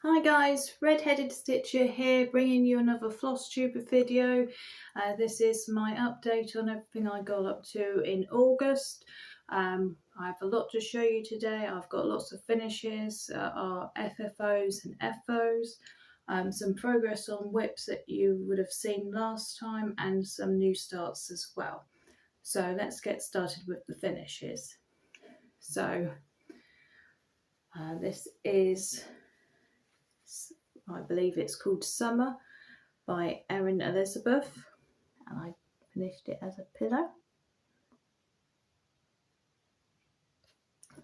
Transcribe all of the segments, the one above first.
Hi guys, Red-Headed Stitcher here, bringing you another Flosstube video. This is my update on everything I got up to in August. I have a lot to show you today. I've got lots of finishes, our FFOs and FOs, some progress on whips that you would have seen last time, and some new starts as well. So let's get started with the finishes. So this is, I believe it's called Summer by Erin Elizabeth, and I finished it as a pillow.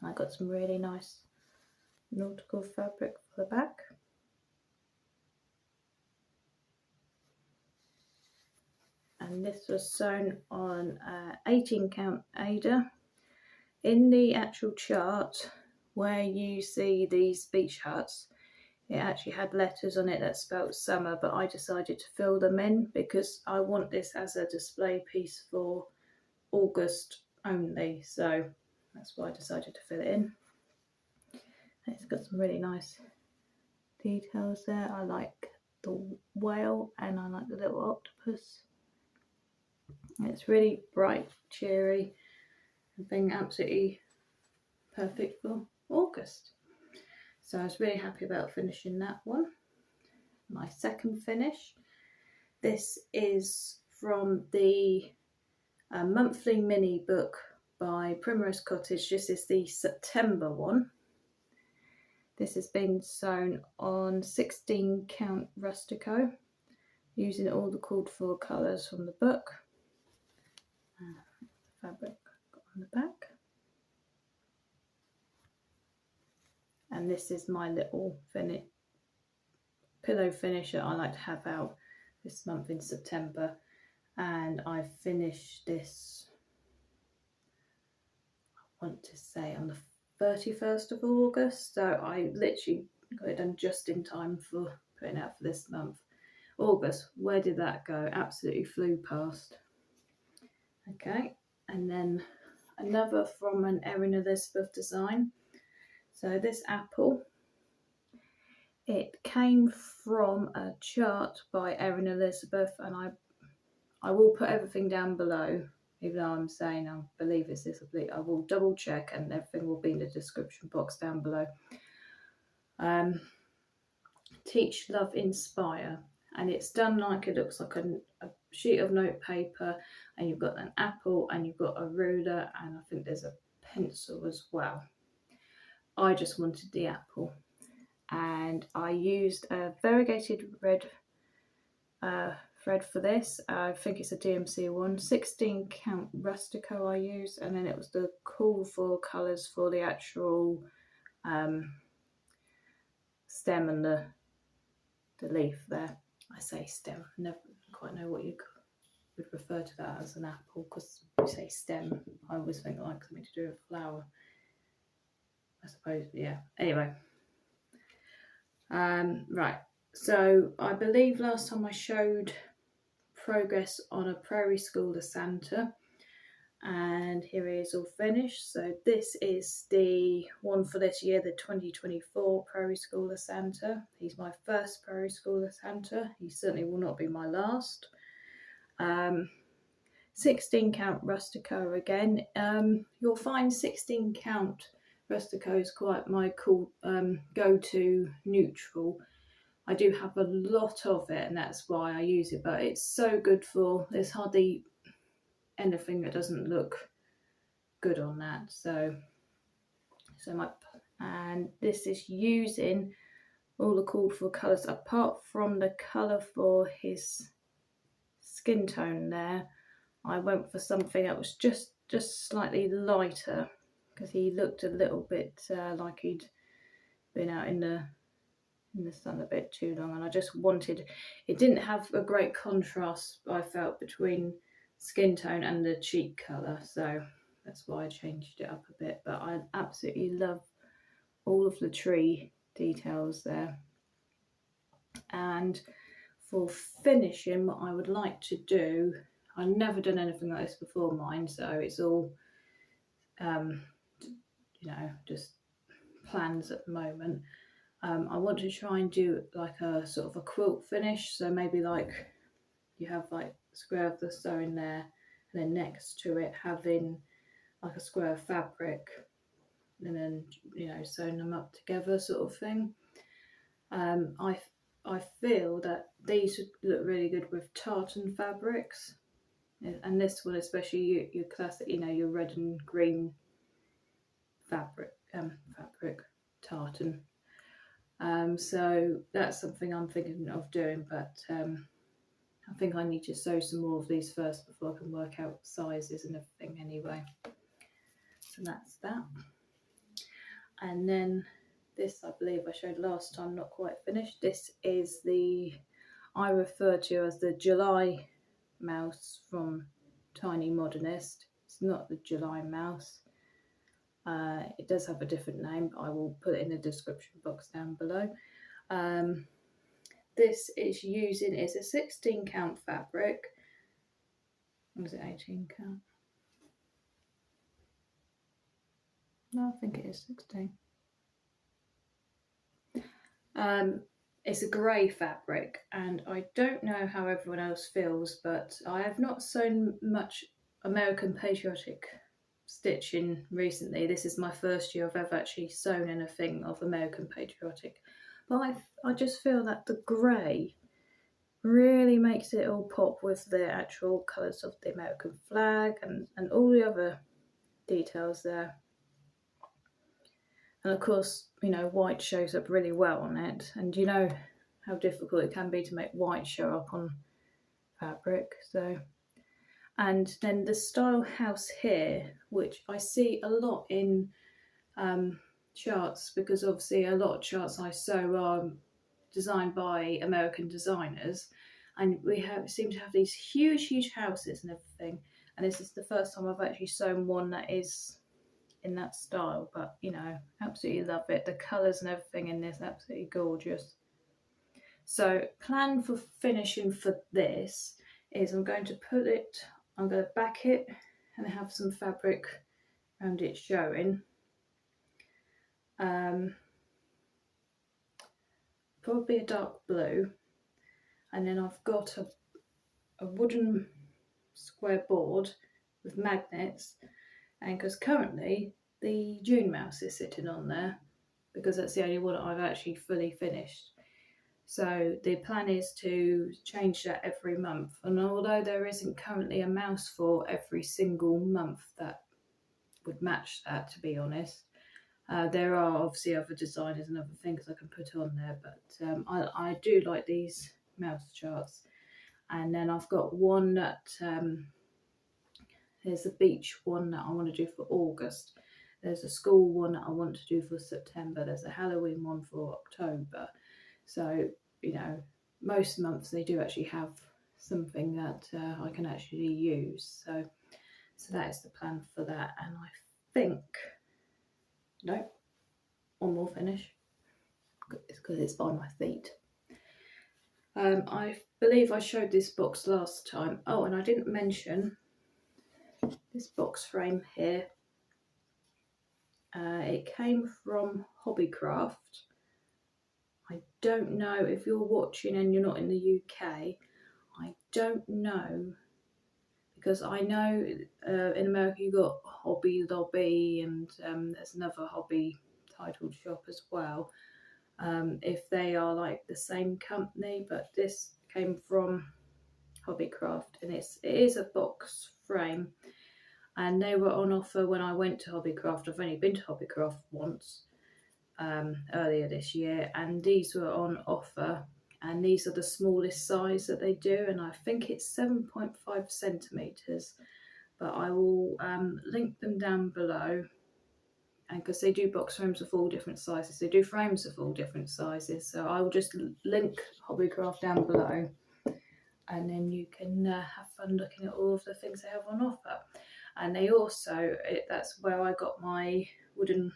I got some really nice nautical fabric for the back. And this was sewn on 18 count Ada. In the actual chart where you see these beach huts, it actually had letters on it that spelt summer, but I decided to fill them in because I want this as a display piece for August only, so that's why I decided to fill it in. It's got some really nice details there. I like the whale and I like the little octopus. It's really bright, cheery, and being absolutely perfect for August. So I was really happy about finishing that one. My second finish, this is from the monthly mini book by Primrose Cottage. This is the September one. This has been sewn on 16 count Rustico using all the called for colours from the book. Fabric got on the back. And this is my little pillow finish that I like to have out this month in September. And I finished this, I want to say, on the 31st of August. So I literally got it done just in time for putting out for this month. August, where did that go? Absolutely flew past. Okay, and then another from an Erin Elizabeth design. So this apple, it came from a chart by Erin Elizabeth, and I will put everything down below, even though I'm saying I believe it's this. I will double check, and everything will be in the description box down below. Teach, Love, Inspire, and it's done like it looks like a sheet of note paper, and you've got an apple and you've got a ruler, and I think there's a pencil as well. I just wanted the apple, and I used a variegated red thread for this. I think it's a DMC one. 16 count Rustico I used, and then it was the call for colours for the actual stem and the leaf there. I say stem, I never quite know what you would refer to that as, an apple, because you say stem, I always think like something to do with flower, I suppose. But yeah, anyway, right, so I believe last time I showed progress on a Prairie School of Santa, and here it is all finished. So this is the one for this year, the 2024 Prairie School of Santa. He's my first Prairie School of Santa. He certainly will not be my last. 16 count Rustico again. You'll find 16 count Rustico is quite my cool go-to neutral. I do have a lot of it, and that's why I use it, but it's so good for, there's hardly anything that doesn't look good on that. And this is using all the called for colours, apart from the colour for his skin tone there. I went for something that was just slightly lighter, because he looked a little bit like he'd been out in the sun a bit too long, and I just wanted, it didn't have a great contrast, I felt, between skin tone and the cheek colour, so that's why I changed it up a bit. But I absolutely love all of the tree details there. And for finishing, what I would like to do, I've never done anything like this before mine, so it's all you know, just plans at the moment. I want to try and do like a sort of a quilt finish, so maybe like you have like a square of the sewing there, and then next to it having like a square of fabric, and then, you know, sewing them up together sort of thing. I feel that these would look really good with tartan fabrics, and this one especially, your classic, you know, your red and green fabric tartan. So that's something I'm thinking of doing, but I think I need to sew some more of these first before I can work out sizes and everything anyway. So that's that. And then this, I believe I showed last time, not quite finished. This is I refer to as the July mouse from Tiny Modernist. It's not the July mouse. It does have a different name, but I will put it in the description box down below. This is it's a 16 count fabric. Or is it 18 count? No, I think it is 16. It's a grey fabric, and I don't know how everyone else feels, but I have not sewn much American patriotic stitching recently. This is my first year I've ever actually sewn anything of American patriotic, but I just feel that the grey really makes it all pop with the actual colours of the American flag and all the other details there. And of course, you know, white shows up really well on it, and you know how difficult it can be to make white show up on fabric. So, and then the style house here, which I see a lot in charts, because obviously a lot of charts I sew are designed by American designers, and we seem to have these huge houses and everything, and this is the first time I've actually sewn one that is in that style, but you know, absolutely love it. The colours and everything in this, absolutely gorgeous. So plan for finishing for this is I'm going to back it and have some fabric around it showing. Probably a dark blue, and then I've got a wooden square board with magnets, and because currently the June mouse is sitting on there, because that's the only one I've actually fully finished. So the plan is to change that every month, and although there isn't currently a mouse for every single month that would match that, to be honest, there are obviously other designers and other things I can put on there, but I do like these mouse charts. And then I've got one that there's a beach one that I want to do for August. There's a school one that I want to do for September. There's a Halloween one for October. So, you know, most months they do actually have something that I can actually use. So that is the plan for that. And I think, no, one more finish. It's because it's by my feet. I believe I showed this box last time. Oh, and I didn't mention this box frame here. It came from Hobbycraft. I don't know if you're watching and you're not in the UK. I don't know, because I know in America you got Hobby Lobby, and there's another hobby titled shop as well. If they are like the same company, but this came from Hobbycraft, and it is a box frame, and they were on offer when I went to Hobbycraft. I've only been to Hobbycraft once, earlier this year, and these were on offer, and these are the smallest size that they do, and I think it's 7.5 centimeters, but I will link them down below. And because they do box frames of all different sizes, they do frames of all different sizes, so I will just link Hobbycraft down below, and then you can have fun looking at all of the things they have on offer. And they also, that's where I got my wooden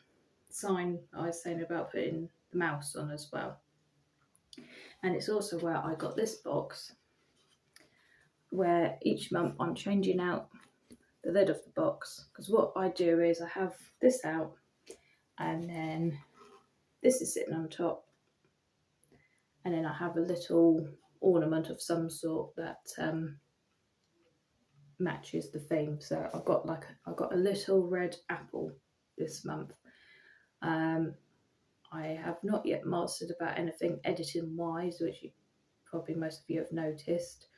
sign I was saying about putting the mouse on as well. And it's also where I got this box, where each month I'm changing out the lid of the box, because what I do is I have this out, and then this is sitting on top, and then I have a little ornament of some sort that matches the theme. So I've got a little red apple this month. I have not yet mastered about anything editing wise, which probably most of you have noticed.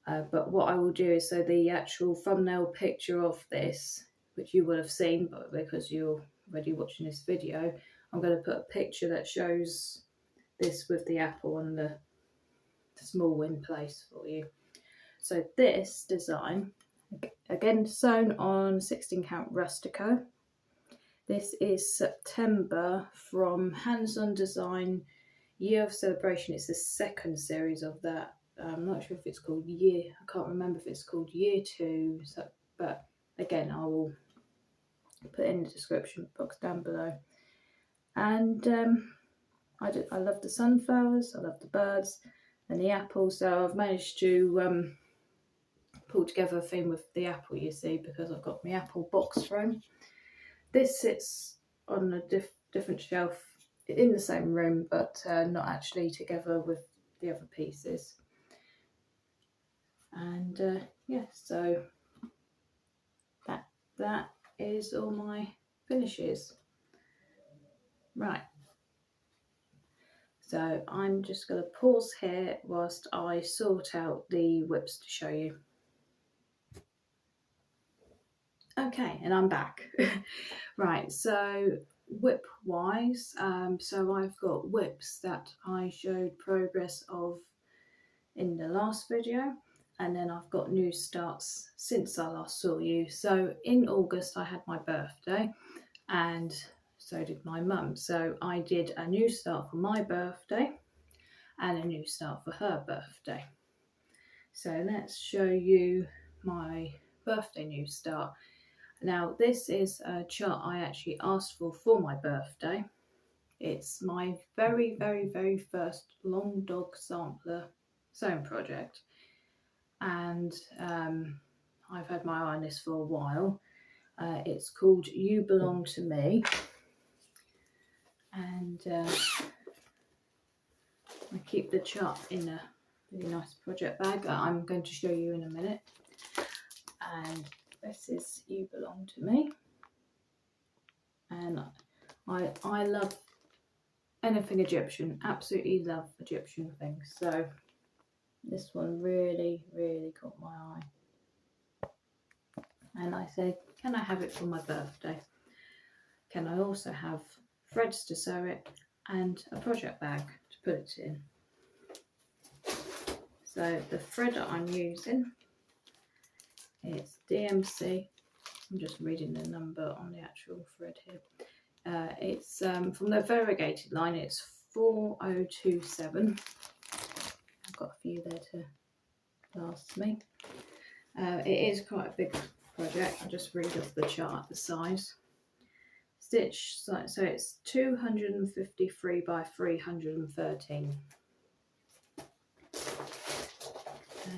But what I will do is, so the actual thumbnail picture of this, which you will have seen, but because you're already watching this video, I'm going to put a picture that shows this with the apple on the small in place for you. So this design, again sewn on 16 count Rustico. This is September from Hands On Design Year of Celebration. It's the second series of that. I'm not sure if it's called Year, I can't remember if it's called Year 2, so, but again I will put it in the description box down below. And I love the sunflowers, I love the birds and the apple, so I've managed to pull together a theme with the apple, you see, because I've got my apple box frame. This sits on a different shelf in the same room, but not actually together with the other pieces. And yeah, so that is all my finishes. Right, so I'm just going to pause here whilst I sort out the whips to show you. Okay, and I'm back. Right, so whip wise, so I've got whips that I showed progress of in the last video, and then I've got new starts since I last saw you. So in August I had my birthday, and so did my mum. So I did a new start for my birthday and a new start for her birthday. So let's show you my birthday new start. Now this is a chart I actually asked for my birthday. It's my very first long dog sampler sewing project, and I've had my eye on this for a while. It's called You Belong to Me, and I keep the chart in a really nice project bag that I'm going to show you in a minute. And this is You Belong to Me, and I love anything Egyptian, absolutely love Egyptian things, so this one really caught my eye. And I said, can I have it for my birthday? Can I also have threads to sew it and a project bag to put it in? So the thread that I'm using, it's DMC. I'm just reading the number on the actual thread here. It's from the variegated line, it's 4027. I've got a few there to last me. It is quite a big project. I'll just read off the chart, the size. Stitch, so it's 253 by 313.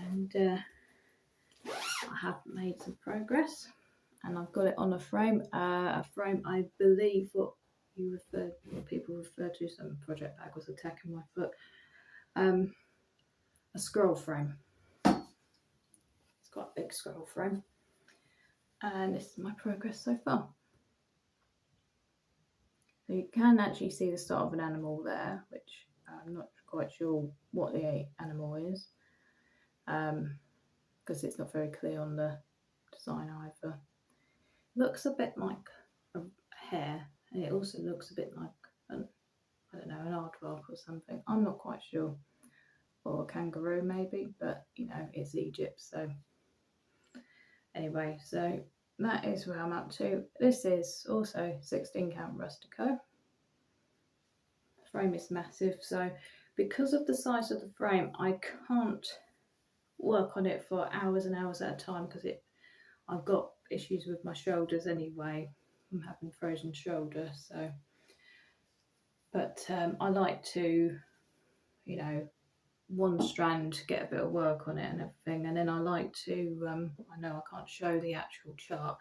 And I have made some progress, and I've got it on a frame I believe what people refer to, some project bag was attacking my foot, a scroll frame. It's got a big scroll frame, and this is my progress so far. So you can actually see the start of an animal there, which I'm not quite sure what the animal is, because it's not very clear on the design either. It looks a bit like a hare, and it also looks a bit like an aardvark or something. I'm not quite sure, or a kangaroo maybe, but you know, it's Egypt, so anyway, so that is where I'm up to. This is also 16 count Rustico. The frame is massive, so because of the size of the frame I can't work on it for hours and hours at a time, because I've got issues with my shoulders anyway. I'm having frozen shoulder, so but I like to, you know, one strand, get a bit of work on it and everything, and then I like to I know I can't show the actual chart.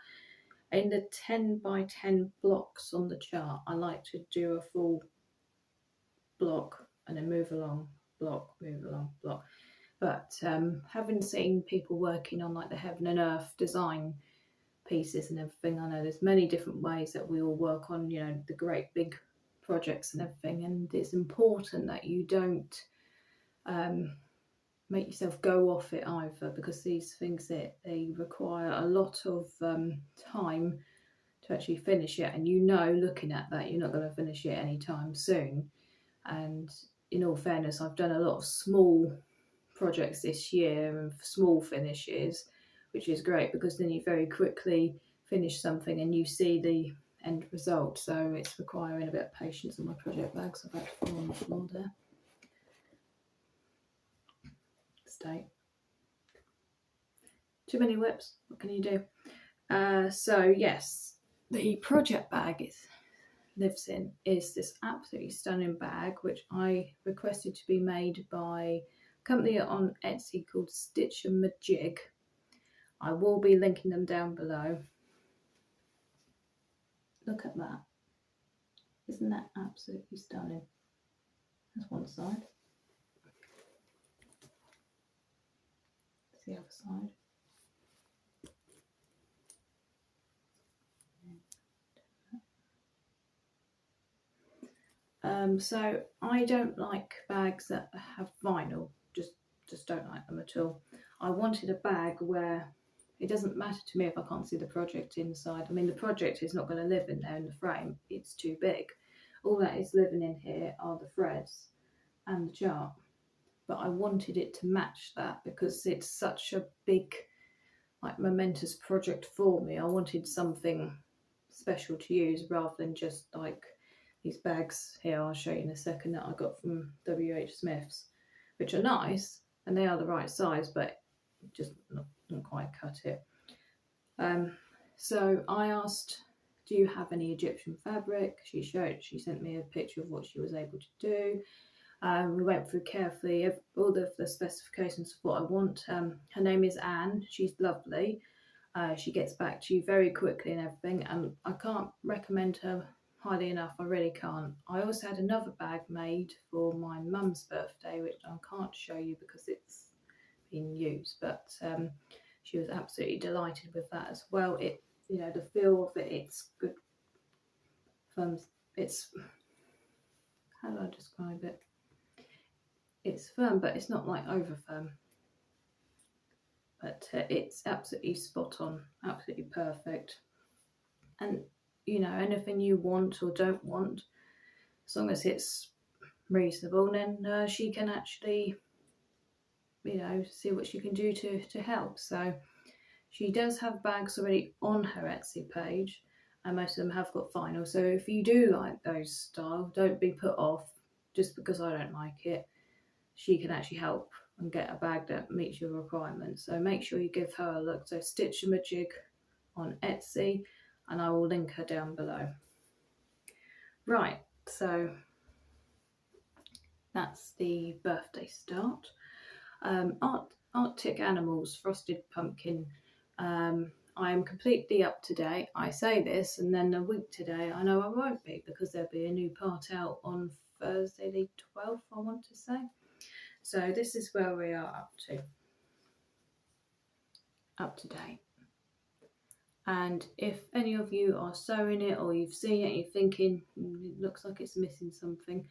In the 10 by 10 blocks on the chart, I like to do a full block and then move along, block, move along, block. But having seen people working on like the Heaven and Earth design pieces and everything, I know there's many different ways that we all work on, you know, the great big projects and everything, and it's important that you don't make yourself go off it either, because these things they require a lot of time to actually finish it, and you know, looking at that, you're not going to finish it anytime soon. And in all fairness, I've done a lot of small projects this year and small finishes, which is great because then you very quickly finish something and you see the end result. So it's requiring a bit of patience on my project bags. I've had to fall on the floor there. Stay. Too many whips. What can you do? So yes, the project bag lives in is this absolutely stunning bag, which I requested to be made by a company on Etsy called Stitchamajig. I will be linking them down below. Look at that. Isn't that absolutely stunning? That's one side. That's the other side. So I don't like bags that have vinyl, just don't like them at all. I wanted a bag where it doesn't matter to me if I can't see the project inside. I mean, the project is not going to live in there in the frame, it's too big. All that is living in here are the threads and the chart. But I wanted it to match that because it's such a big, like, momentous project for me. I wanted something special to use rather than just like these bags here, I'll show you in a second, that I got from WH Smith's, which are nice and they are the right size, but just not quite cut it. So I asked, do you have any Egyptian fabric? She sent me a picture of what she was able to do. We went through carefully all the specifications of what I want. Her name is Anne. She's lovely. She gets back to you very quickly and everything, and I can't recommend her highly enough. I really can't. I also had another bag made for my mum's birthday, which I can't show you because it's been used, but she was absolutely delighted with that as well. It, you know, the feel of it, it's good. It's, how do I describe it? It's firm, but it's not like over firm. But it's absolutely spot on, absolutely perfect. And you know, anything you want or don't want, as long as it's reasonable, then she can actually, you know, see what she can do to help. So she does have bags already on her Etsy page, and most of them have got vinyl. So if you do like those style, don't be put off just because I don't like it. She can actually help and get a bag that meets your requirements. So make sure you give her a look. So Stitchamajig on Etsy, and I will link her down below. Right, so that's the birthday start. Arctic Animals Frosted Pumpkin. I am completely up to date. I say this, and then a week today I know I won't be, because there'll be a new part out on Thursday the 12th, I want to say. So this is where we are up to date. And if any of you are sewing it, or you've seen it, you're thinking it looks like it's missing something,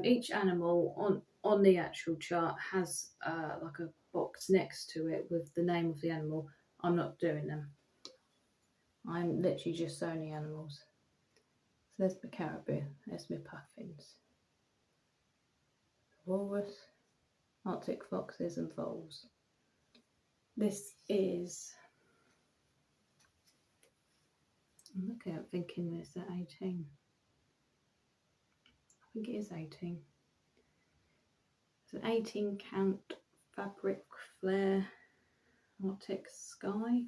each animal on the actual chart has like a box next to it with the name of the animal. I'm not doing them. I'm literally just sewing the animals. So there's my caribou, there's my puffins, walrus, Arctic foxes and voles. This is, I'm looking at thinking this at 18. I think it is 18. It's an 18 count fabric flare Arctic sky,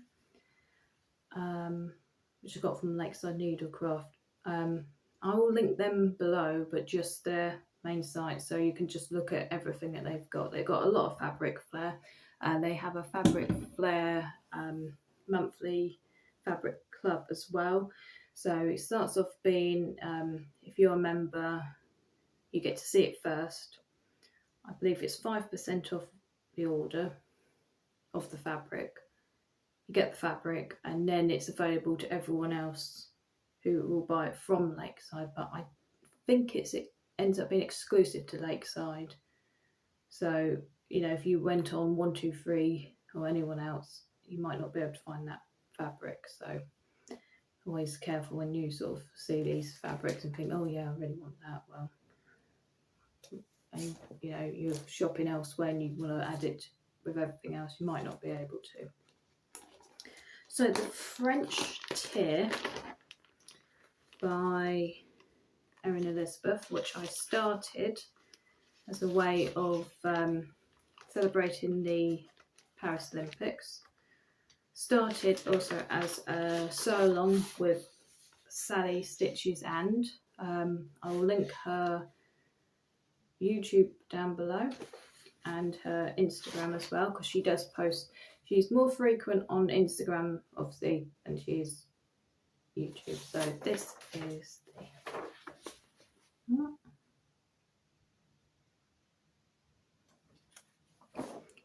which I got from Lakeside Needlecraft. I will link them below, but just their main site, so you can just look at everything that they've got. They've got a lot of fabric flare. They have a fabric flare monthly fabric club as well. So it starts off being, if you're a member, you get to see it first. I believe it's 5% off the order of the fabric. You get the fabric and then it's available to everyone else who will buy it from Lakeside, but I think it ends up being exclusive to Lakeside. So, you know, if you went on 123 or anyone else, you might not be able to find that fabric. So always careful when you sort of see these fabrics and think, oh yeah, I really want that. Well, and you know, you're shopping elsewhere and you want to add it with everything else, you might not be able to. So the French Tier by Erin Elizabeth, which I started as a way of celebrating the Paris Olympics. Started also as a sew-along with Sally Stitches, and I will link her YouTube down below and her Instagram as well, because she does post. She's more frequent on Instagram obviously than she is YouTube. So this is the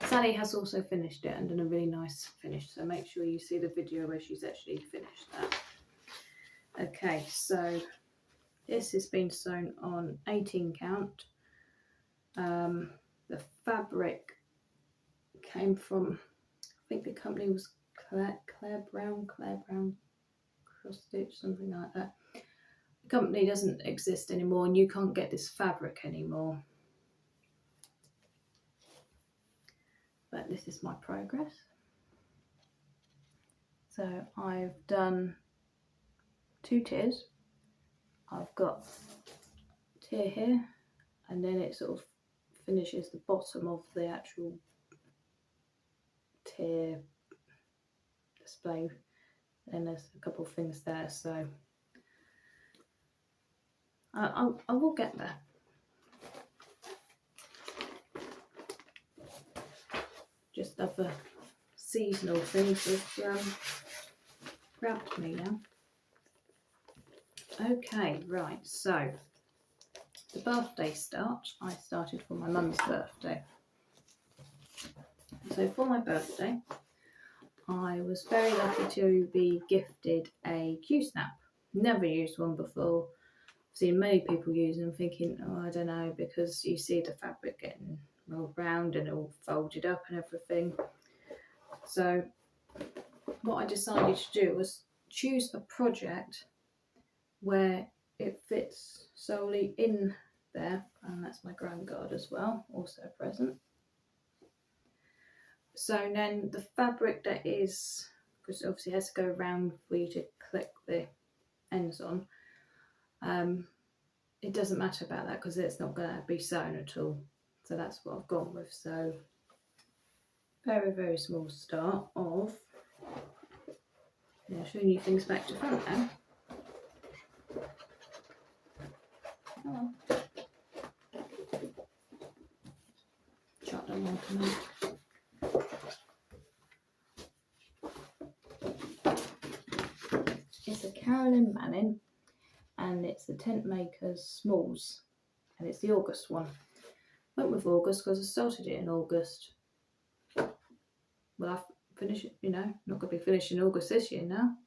Sally has also finished it and done a really nice finish, so make sure you see the video where she's actually finished that. Okay, so this has been sewn on 18 count. The fabric came from, I think the company was Claire Brown Cross Stitch, something like that. The company doesn't exist anymore and you can't get this fabric anymore. But this is my progress. So I've done 2 tiers. I've got a tier here, and then it sort of finishes the bottom of the actual tier display. And there's a couple of things there, so I will get there. Just other seasonal things have grabbed me now. Okay, right, so the birthday start, I started for my mum's birthday. So for my birthday, I was very lucky to be gifted a Q-snap. Never used one before. I've seen many people use them, thinking, oh, I don't know, because you see the fabric getting rolled round and all folded up and everything. So what I decided to do was choose a project where it fits solely in there, and that's my grand guard as well, also a present. So then the fabric that is, because obviously it has to go around for you to click the ends on, it doesn't matter about that because it's not going to be sewn at all. So that's what I've gone with. So very, very small start of, yeah, showing you things back to front now. Oh. Shut them on tonight. It's a Carolyn Manning, and it's the Tentmakers Smalls, and it's the August one. Went with August because I started it in August. Well, I finish it, you know, not going to be finished in August this year now.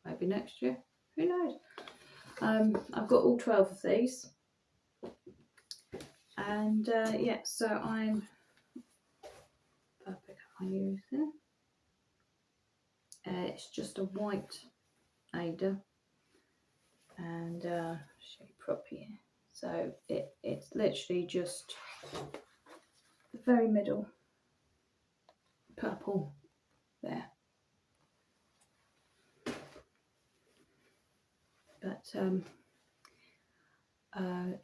Maybe next year. Who knows? I've got all 12 of these. And yeah, so I'm fabric am I using? It's just a white Ada, and show you properly. So it's literally just the very middle purple there. But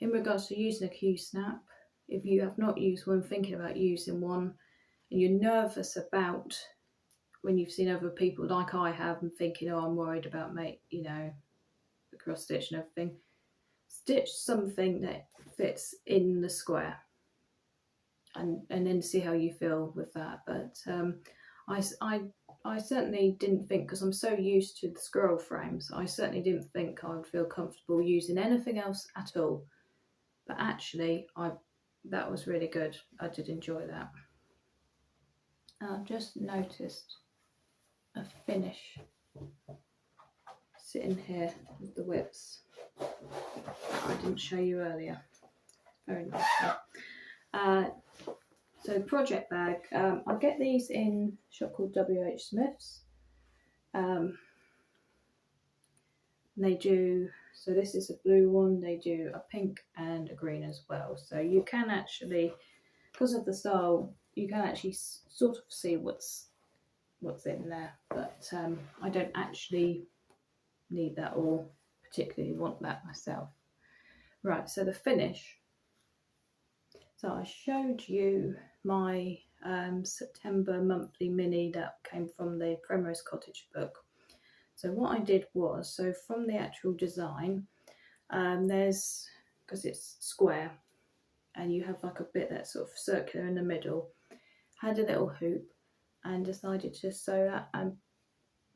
in regards to using a Q-snap, if you have not used one, thinking about using one, and you're nervous about when you've seen other people like I have and thinking, oh, I'm worried about you know, the cross stitch and everything, stitch something that fits in the square and then see how you feel with that. But I certainly didn't think, because I'm so used to the scroll frames, I certainly didn't think I would feel comfortable using anything else at all but actually that was really good. I did enjoy that. I've just noticed a finish sitting here with the whips that I didn't show you earlier. Very nice. So project bag, I get these in a shop called WH Smith's. They do, so this is a blue one, they do a pink and a green as well. So you can actually, because of the style, you can actually sort of see what's in there. But I don't actually need that or particularly want that myself. Right, so the finish. So I showed you my September monthly mini that came from the Primrose Cottage book. So what I did was, so from the actual design, there's, because it's square and you have like a bit that's sort of circular in the middle, had a little hoop and decided to sew that and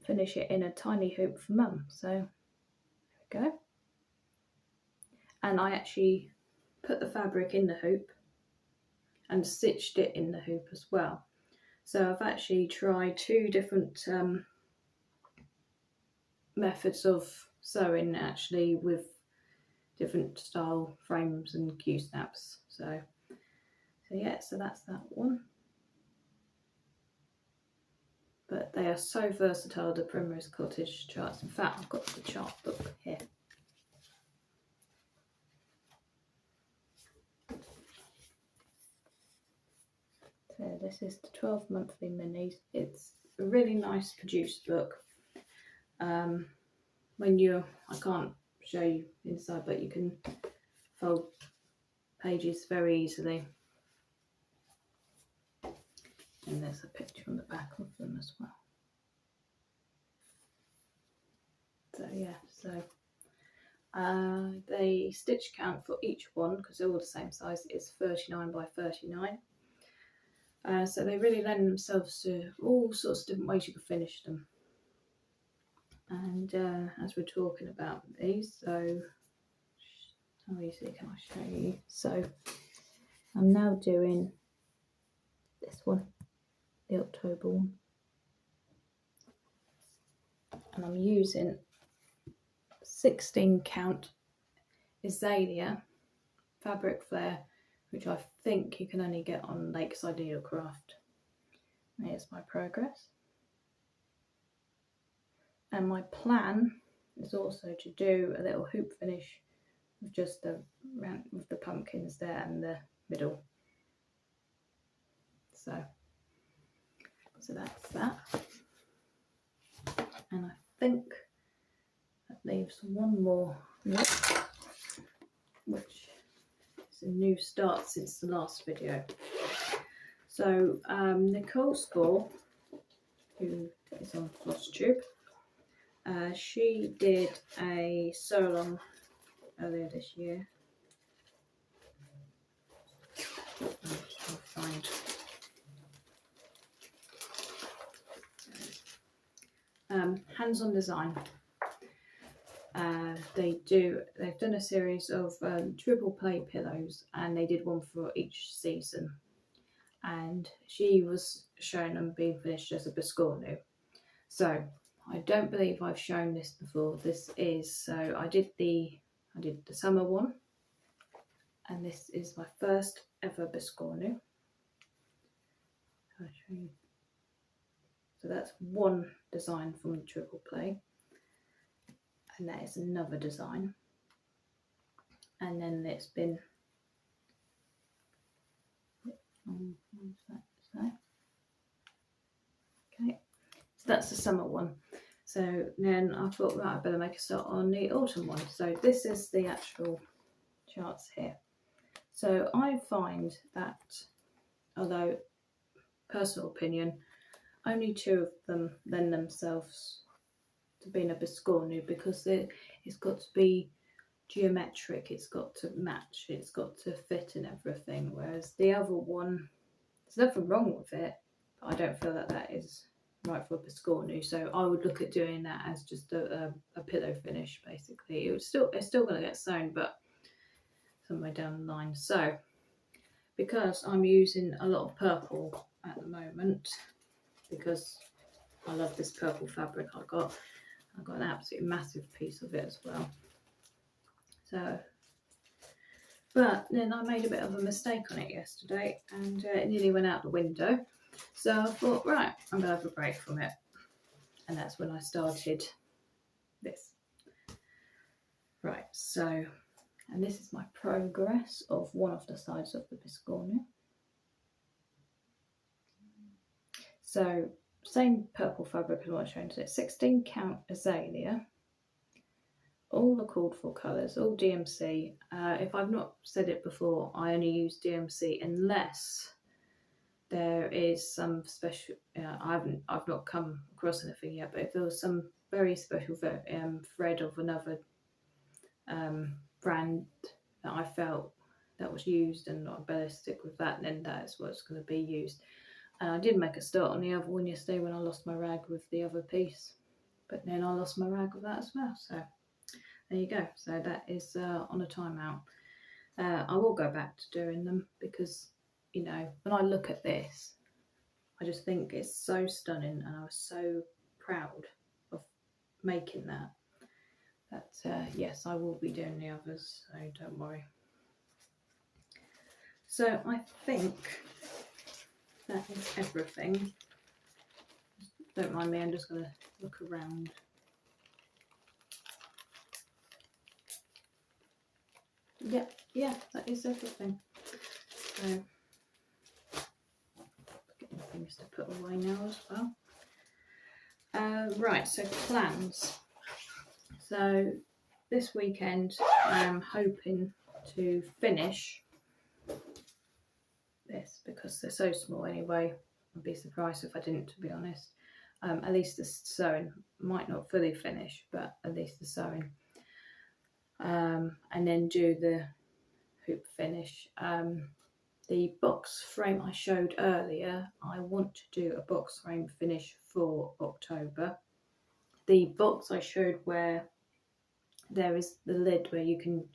finish it in a tiny hoop for Mum. So there we go. And I actually put the fabric in the hoop and stitched it in the hoop as well. So I've actually tried 2 different methods of sewing actually with different style frames and Q-snaps. So yeah, so that's that one. But they are so versatile, the Primrose Cottage charts. In fact, I've got the chart book here. So this is the 12 monthly minis. It's a really nice produced book. I can't show you inside, but you can fold pages very easily. And there's a picture on the back of them as well. So yeah, so the stitch count for each one, because they're all the same size, is 39 by 39. So they really lend themselves to all sorts of different ways you can finish them. And as we're talking about these, so how easily can I show you? So I'm now doing this one, the October one, and I'm using 16 count Azalea fabric flare, which I think you can only get on Lakeside Needlecraft. Here's my progress. And my plan is also to do a little hoop finish with just with the pumpkins there and the middle. So that's that. And I think that leaves one more look, which is a new start since the last video. So Nicole Score, who is on Flosstube, she did a sew along earlier this year. Hands-on design. They've done a series of triple play pillows, and they did one for each season. And she was showing them being finished as a biscornu. So I don't believe I've shown this before. This is, so I did the summer one, and this is my first ever biscornu. I'll show you. So that's one design from the triple play, and that is another design. And then it's been okay, so that's the summer one. So then I thought, right, I better make a start on the autumn one. So this is the actual charts here. So I find that, although personal opinion, only 2 of them lend themselves to being a biscornu, because it's got to be geometric, it's got to match, it's got to fit and everything. Whereas the other one, there's nothing wrong with it, but I don't feel that that is right for a biscornu. So I would look at doing that as just a pillow finish, basically. It's still going to get sewn, but somewhere down the line. So because I'm using a lot of purple at the moment, because I love this purple fabric I've got an absolutely massive piece of it as well. So, but then I made a bit of a mistake on it yesterday, and it nearly went out the window. So I thought, right, I'm going to have a break from it. And that's when I started this. Right, so, and this is my progress of one of the sides of the biscornu. So, same purple fabric as what I showed you. 16 count azalea. All the called for colours, all DMC. If I've not said it before, I only use DMC unless there is some special. I've not come across anything yet, but if there was some very special thread of another brand that I felt that was used and I better stick with that, then that is what's going to be used. And I did make a start on the other one yesterday when I lost my rag with the other piece, but then I lost my rag with that as well. So there you go. So that is on a timeout. I will go back to doing them because, you know, when I look at this, I just think it's so stunning, and I was so proud of making that. But yes, I will be doing the others, so don't worry. So I think that is everything. Don't mind me, I'm just going to look around. Yeah, that is everything. So getting things to put away now as well. Right, so plans. So this weekend I am hoping to finish this because they're so small anyway. I'd be surprised if I didn't, to be honest. At least the sewing might not fully finish, but at least the sewing. And then do the hoop finish. The box frame I showed earlier, I want to do a box frame finish for October. The box I showed where there is the lid where you can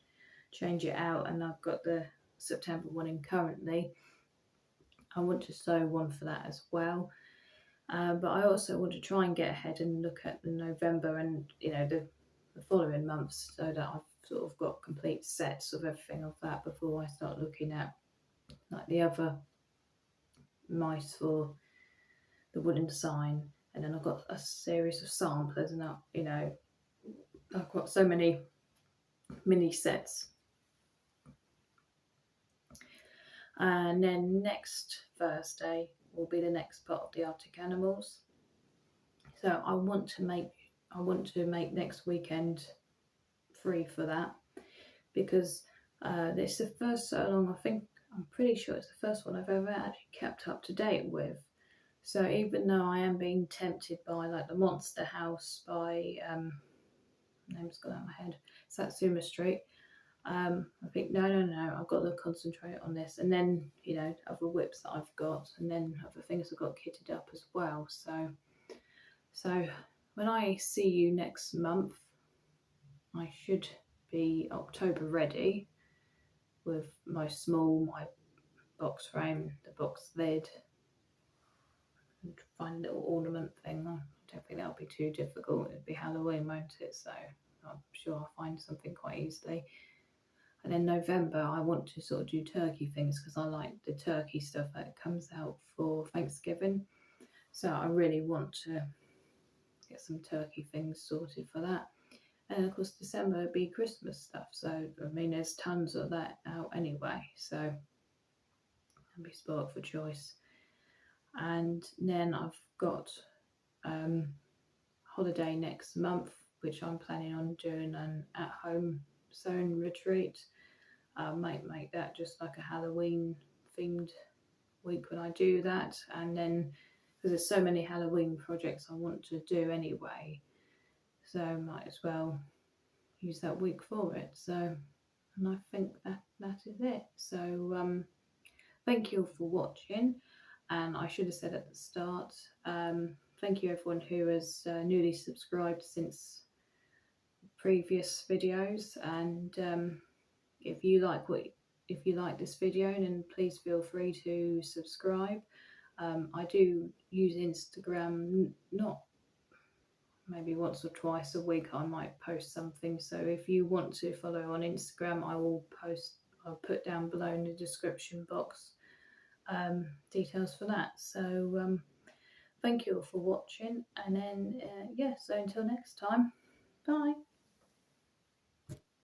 change it out, and I've got the September one in currently. I want to sew one for that as well. But I also want to try and get ahead and look at the November and, you know, the following months, so that I've sort of got complete sets of everything of that before I start looking at like the other mice for the wooden sign. And then I've got a series of samplers, and you know, I've got so many mini sets. And then next Thursday will be the next part of the Arctic Animals. So I want to make next weekend free for that, because it's the first so long, I'm pretty sure it's the first one I've ever actually kept up to date with. So even though I am being tempted by like the Monster House by name's gone out of my head, Satsuma Street, I think no, I've got to concentrate on this, and then, you know, other whips that I've got, and then other things I've got kitted up as well. So when I see you next month, I should be October ready with my box frame, the box lid, and find a little ornament thing. I don't think that'll be too difficult. It'll be Halloween, won't it? So I'm sure I'll find something quite easily. And then November, I want to sort of do turkey things because I like the turkey stuff that comes out for Thanksgiving. So I really want to get some turkey things sorted for that. And of course, December would be Christmas stuff. So, I mean, there's tons of that out anyway. So I'll be spoiled for choice. And then I've got holiday next month, which I'm planning on doing an at-home sewing retreat. I might make that just like a Halloween themed week when I do that, and then because there's so many Halloween projects I want to do anyway, so I might as well use that week for it. So, and I think that is it. So thank you all for watching, and I should have said at the start, thank you everyone who has newly subscribed since previous videos, and if you like this video, then please feel free to subscribe. I do use Instagram, not maybe once or twice a week I might post something, so if you want to follow on Instagram, I'll put down below in the description box details for that. So thank you all for watching, and then yeah, so until next time, bye.